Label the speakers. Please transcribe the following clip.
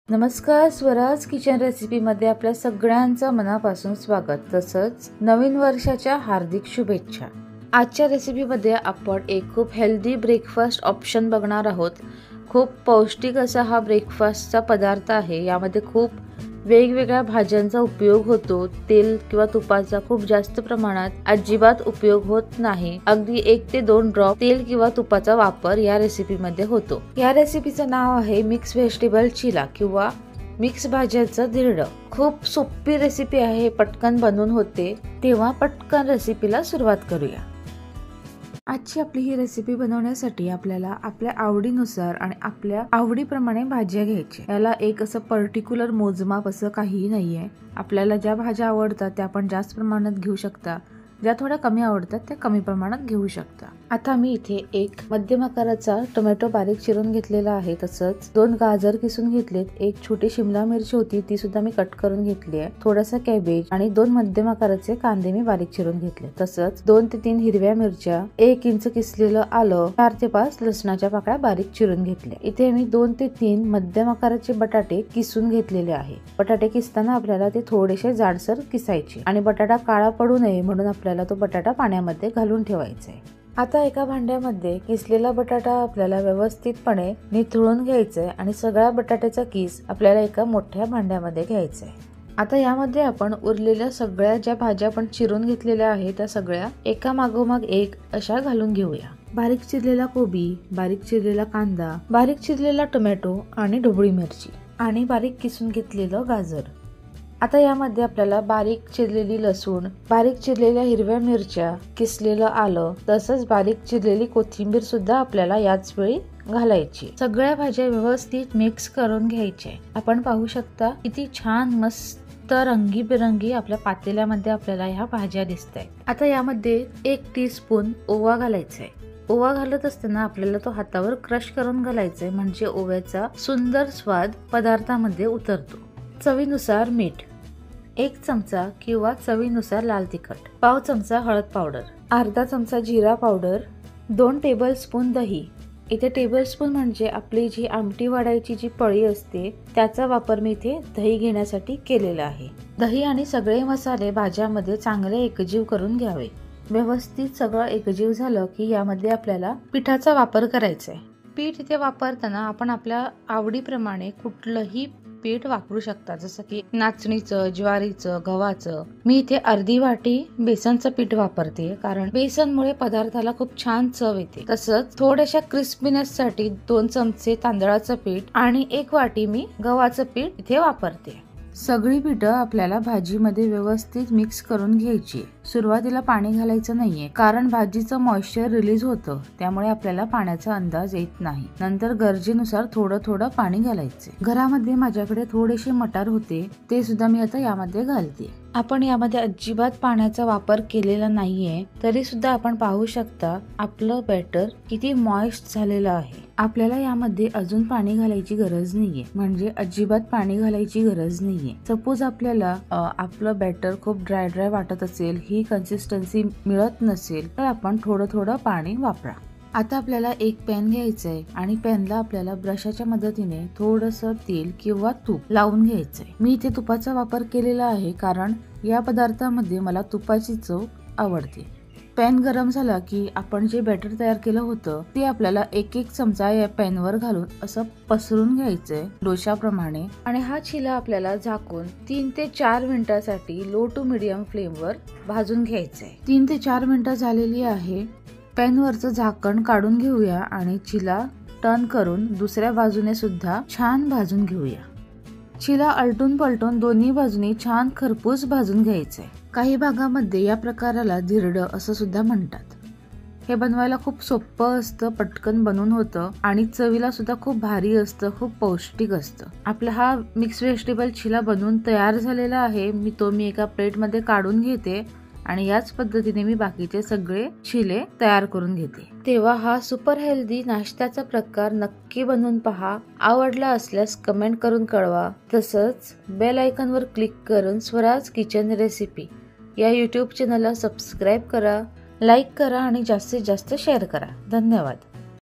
Speaker 1: नमस्कार, स्वराज किचन रेसिपीमध्ये आपल्या सगळ्यांचं मनापासून स्वागत, तसंच नवीन वर्षाच्या हार्दिक शुभेच्छा। आजच्या रेसिपीमध्ये आपण एक खूप हेल्दी ब्रेकफास्ट ऑप्शन बघणार आहोत। खूप पौष्टिक असा हा ब्रेकफास्टचा पदार्थ आहे। यामध्ये खूप वेगवेगळ्या भाज्यांचा उपयोग होतो। तेल किंवा तुपाचा खूप जास्त प्रमाणात अजिबात उपयोग होत नाही। अगदी 1 ते 2 ड्रॉप तेल किंवा तुपाचा वापर या रेसिपीमध्ये होतो। या रेसिपीचं नाव आहे मिक्स व्हेजिटेबल चिला किंवा मिक्स भाज्यांचं धिरडं। खूप सोपी रेसिपी आहे, पटकन बनवून होते। तेव्हा पटकन रेसिपीला सुरुवात करूया। आजची आपली ही रेसिपी बनवण्यासाठी आपल्याला आपल्या आवडीनुसार आणि आपल्या आवडीप्रमाणे भाज्या घ्यायची। याला एक असं पर्टिक्युलर मोजमाप असं काहीही नाहीये। आपल्याला ज्या भाज्या आवडतात त्या आपण जास्त प्रमाणात घेऊ शकता, ज्या थोड्या कमी आवडतात त्या कमी प्रमाणात घेऊ शकता। आता मी इथे एक मध्यम आकाराचा टोमॅटो बारीक चिरून घेतलेला आहे, तसंच 2 गाजर किसून घेतलेत, एक छोटी शिमला मिरची होती ती सुद्धा मी कट करून घेतली आहे, थोडासा कॅबेज आणि 2 मध्यम आकाराचे कांदे मी बारीक चिरून घेतले, तसंच 2 ते 3 हिरव्या मिरच्या, 1 इंच किसलेलं आलं, 4 ते 5 लसणाच्या पाकळ्या बारीक चिरून घेतल्या। इथे मी 2 ते 3 मध्यम आकाराचे बटाटे किसून घेतलेले आहे। बटाटे किसताना आपल्याला ते थोडेसे जाडसर किसायचे आणि बटाटा काळा पडू नये म्हणून आपल्याला तो बटाटा पाण्यामध्ये घालून ठेवायचा आहे। आता एका भांड्यामध्ये किसलेला बटाटा आपल्याला व्यवस्थितपणे निथळून घ्यायचा आहे आणि सगळा बटाट्याचा किस आपल्याला एका मोठ्या भांड्यामध्ये घ्यायचा आहे। आता यामध्ये आपण उरलेल्या सगळ्या ज्या भाज्या आपण चिरून घेतलेल्या आहेत त्या सगळ्या एका मागोमाग एक अशा घालून घेऊया। बारीक चिरलेला कोबी, बारीक चिरलेला कांदा, बारीक चिरलेला टोमॅटो आणि ढोबळी मिरची आणि बारीक किसून घेतलेलं गाजर। आता यामध्ये आपल्याला बारीक चिरलेली लसूण, बारीक चिरलेल्या हिरव्या मिरच्या, किसलेलं आलं, तसंच बारीक चिरलेली कोथिंबीर सुद्धा आपल्याला याच वेळी घालायची। सगळ्या भाज्या व्यवस्थित मिक्स करून घ्यायच्या। आपण पाहू शकता किती छान मस्त रंगीबेरंगी आपल्या पातेल्यामध्ये आपल्याला ह्या भाज्या दिसतायत। आता यामध्ये 1 टीस्पून ओवा घालायचा आहे। ओवा घालत असताना आपल्याला तो हातावर क्रश करून घालायचा आहे, म्हणजे ओव्याचा सुंदर स्वाद पदार्थामध्ये उतरतो। चवीनुसार मीठ, 1 चमचा किंवा चवीनुसार लाल तिखट, पाव चमचा हळद पावडर, अर्धा चमचा जिरा पावडर, 2 टेबलस्पून दही। इथे टेबलस्पून म्हणजे आपली जी आमटी वाढायची जी पळी असते त्याचा वापर मी इथे दही घेण्यासाठी केलेला आहे। दही आणि सगळे मसाले भाज्यामध्ये चांगले एकजीव करून घ्यावे। व्यवस्थित सगळं एकजीव झालं की यामध्ये आपल्याला पिठाचा वापर करायचा आहे। पीठ इथे वापरताना आपण आपल्या आवडीप्रमाणे कुठलंही पीठ वापरू शकता, जसं की नाचणीचं, ज्वारीचं, गव्हाचं। मी इथे अर्धी वाटी बेसनचं पीठ वापरते, कारण बेसनमुळे पदार्थाला खूप छान चव येते। तसंच थोड्याशा क्रिस्पीनेस साठी 2 चमचे तांदळाचं पीठ आणि 1 वाटी मी गव्हाचं पीठ इथे वापरते। सगळी पिठं आपल्याला भाजीमध्ये व्यवस्थित मिक्स करून घ्यायची। सुरुवातीला पाणी घालायचं नाहीये, कारण भाजीचं मॉइश्चर रिलीज होतं, त्यामुळे आपल्याला पाण्याचा अंदाज येत नाही। नंतर गरजेनुसार थोडं थोडं पाणी घालायचे। घरामध्ये माझ्याकडे थोडेसे मटार होते, ते सुद्धा मी आता यामध्ये घालते। आपण यामध्ये अजिबात पाण्याचा वापर केलेला नाहीये, तरी सुद्धा आपण पाहू शकता आपलं बॅटर किती मॉइस्ट झालेलं आहे। आपल्याला यामध्ये अजून पाणी घालायची गरज नाहीये, म्हणजे अजिबात पाणी घालायची गरज नाहीये। सपोज आपल्याला आपलं बॅटर खूप ड्राय वाटत असेल, ही कन्सिस्टन्सी मिळत नसेल, तर आपण थोडं थोडं पाणी वापरा। आता आपल्याला एक पॅन घ्यायचं आहे आणि पॅनला आपल्याला ब्रशाच्या मदतीने थोडंसं तेल किंवा तूप लावून घ्यायचंय। मी इथे तुपाचा वापर केलेला आहे, कारण या पदार्थामध्ये मला तुपाची चव आवडते। पॅन गरम झाला की आपण जे बॅटर तयार केलं होतं ते आपल्याला 1 चमचा या पॅनवर घालून असं पसरून घ्यायचंय डोशाप्रमाणे, आणि हा चिला आपल्याला झाकून 3 ते 4 मिनिटांसाठी लो टू मीडियम फ्लेमवर भाजून घ्यायचंय। 3 ते 4 मिनिटं झालेली आहे। पॅनवरचं झाकण काढून घेऊया आणि चिला टर्न करून दुसऱ्या बाजूने सुद्धा छान भाजून घेऊया। चिला आलटून पलटून दोन्ही बाजूनी छान खरपूस भाजून घ्यायचंय। काही भागामध्ये या प्रकाराला धिरडं असं सुद्धा म्हणतात। हे बनवायला खूप सोपं असतं, पटकन बनून होतं आणि चवीला सुद्धा खूप भारी असतं, खूप पौष्टिक असतं। आपला हा मिक्स व्हेजिटेबल चिला बनवून तयार झालेला आहे। मी एका प्लेटमध्ये काढून घेते आणि याच पद्धतीने मी बाकीचे सगळे चिले तयार करून घेते। तेव्हा हा सुपर हेल्दी नाश्त्याचा प्रकार नक्की बनवून पहा। आवडला असल्यास कमेंट करून कळवा, तसंच बेल आयकॉनवर क्लिक करून स्वराज किचन रेसिपी या यूट्यूब चॅनलला सबस्क्राईब करा, लाईक करा आणि जास्तीत जास्त शेअर करा। धन्यवाद।